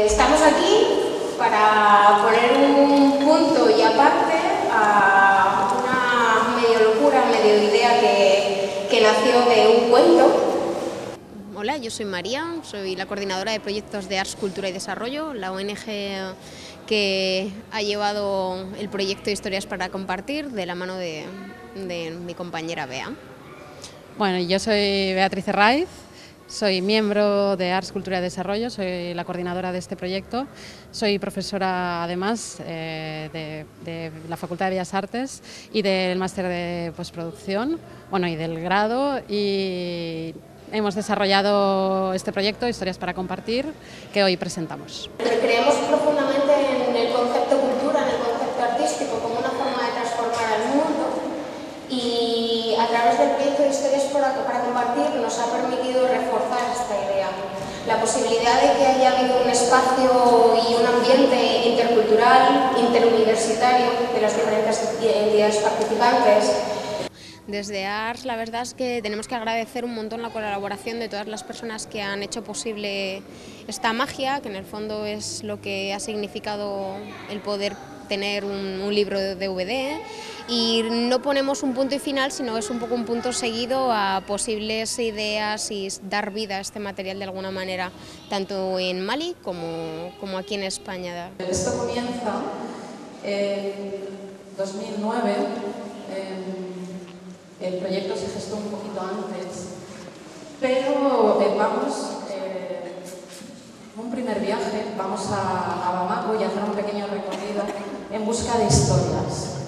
Estamos aquí para poner un punto y aparte a una medio locura, medio idea que nació de un cuento. Hola, yo soy María, soy la coordinadora de proyectos de Arts, Cultura y Desarrollo, la ONG que ha llevado el proyecto Historias para Compartir de la mano de mi compañera Bea. Bueno, yo soy Beatriz Herraiz, soy miembro de Arts, Cultura y Desarrollo, soy la coordinadora de este proyecto, soy profesora además de la Facultad de Bellas Artes y del máster de postproducción, bueno, y del grado, y hemos desarrollado este proyecto, Historias para Compartir, que hoy presentamos. Creemos profundamente en el concepto cultura, en el concepto artístico, como una forma de transformar al mundo, y a través del proyecto de Historias para Compartir nos ha permitido reforzar esta idea. La posibilidad de que haya habido un espacio y un ambiente intercultural, interuniversitario de las diferentes entidades participantes. Desde Arts, la verdad es que tenemos que agradecer un montón la colaboración de todas las personas que han hecho posible esta magia, que en el fondo es lo que ha significado el poder tener un libro de DVD, y no ponemos un punto y final, sino es un poco un punto seguido a posibles ideas y dar vida a este material de alguna manera, tanto en Mali como aquí en España. Esto comienza en 2009. El proyecto se gestó un poquito antes, pero vamos, un primer viaje, vamos a Bamako y hacer un pequeño recorrido en busca de historias,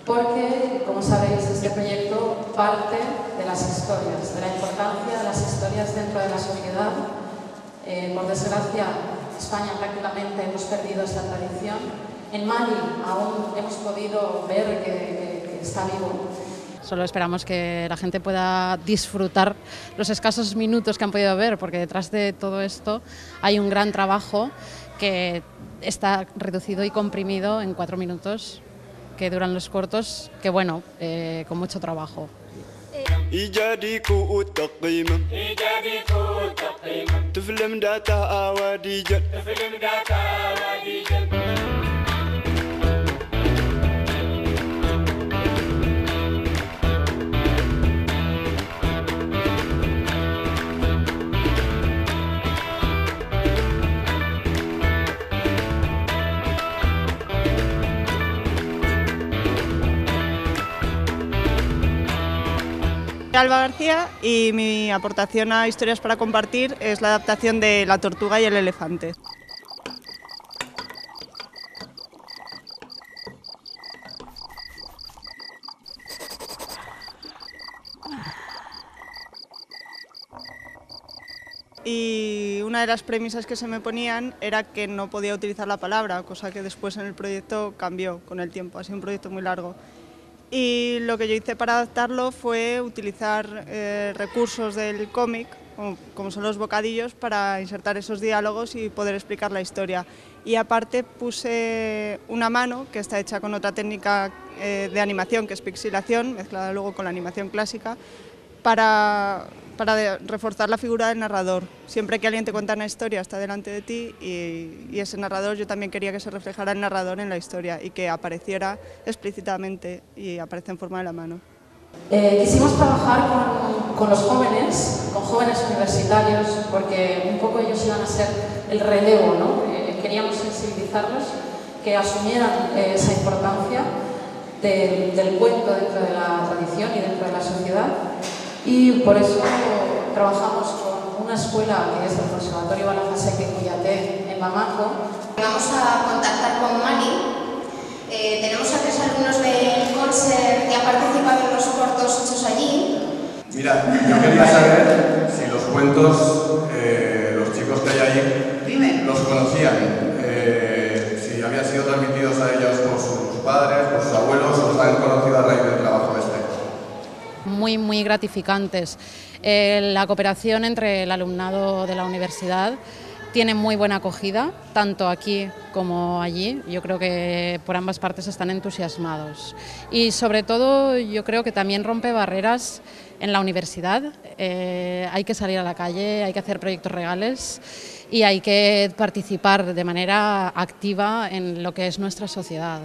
porque, como sabéis, este proyecto parte de las historias, de la importancia de las historias dentro de la sociedad. Por desgracia, en España prácticamente hemos perdido esta tradición. En Mali aún hemos podido ver que está vivo. Solo esperamos que la gente pueda disfrutar los escasos minutos que han podido ver, porque detrás de todo esto hay un gran trabajo que está reducido y comprimido en 4 minutos que duran los cortos, que bueno, con mucho trabajo. Alba García, y mi aportación a Historias para Compartir es la adaptación de La tortuga y el elefante. Y una de las premisas que se me ponían era que no podía utilizar la palabra, cosa que después en el proyecto cambió con el tiempo, ha sido un proyecto muy largo. Y lo que yo hice para adaptarlo fue utilizar recursos del cómic, como son los bocadillos, para insertar esos diálogos y poder explicar la historia. Y aparte puse una mano que está hecha con otra técnica de animación, que es pixilación, mezclada luego con la animación clásica, para reforzar la figura del narrador. Siempre que alguien te cuenta una historia está delante de ti, y ese narrador, yo también quería que se reflejara el narrador en la historia y que apareciera explícitamente y aparece en forma de la mano. Quisimos trabajar con los jóvenes, con jóvenes universitarios, porque un poco ellos iban a ser el relevo, ¿no? Queríamos sensibilizarlos, que asumieran esa importancia del cuento dentro de la tradición y dentro de la sociedad. Y por eso trabajamos con una escuela que es el Conservatorio Balafaseke Kouyaté en Bamako. Vamos a contactar con Mali. Tenemos a 3 alumnos del Conser que han participado en los cortos hechos allí. Mira, yo quería saber si los cuentos, los chicos que hay ahí, los conocían, si habían sido transmitidos a ellos por sus padres, por sus abuelos, o los han conocido a raíz del trabajo este. Muy gratificantes. La cooperación entre el alumnado de la universidad tiene muy buena acogida, tanto aquí como allí. Yo creo que por ambas partes están entusiasmados. Y sobre todo yo creo que también rompe barreras en la universidad. Hay que salir a la calle, hay que hacer proyectos reales y hay que participar de manera activa en lo que es nuestra sociedad.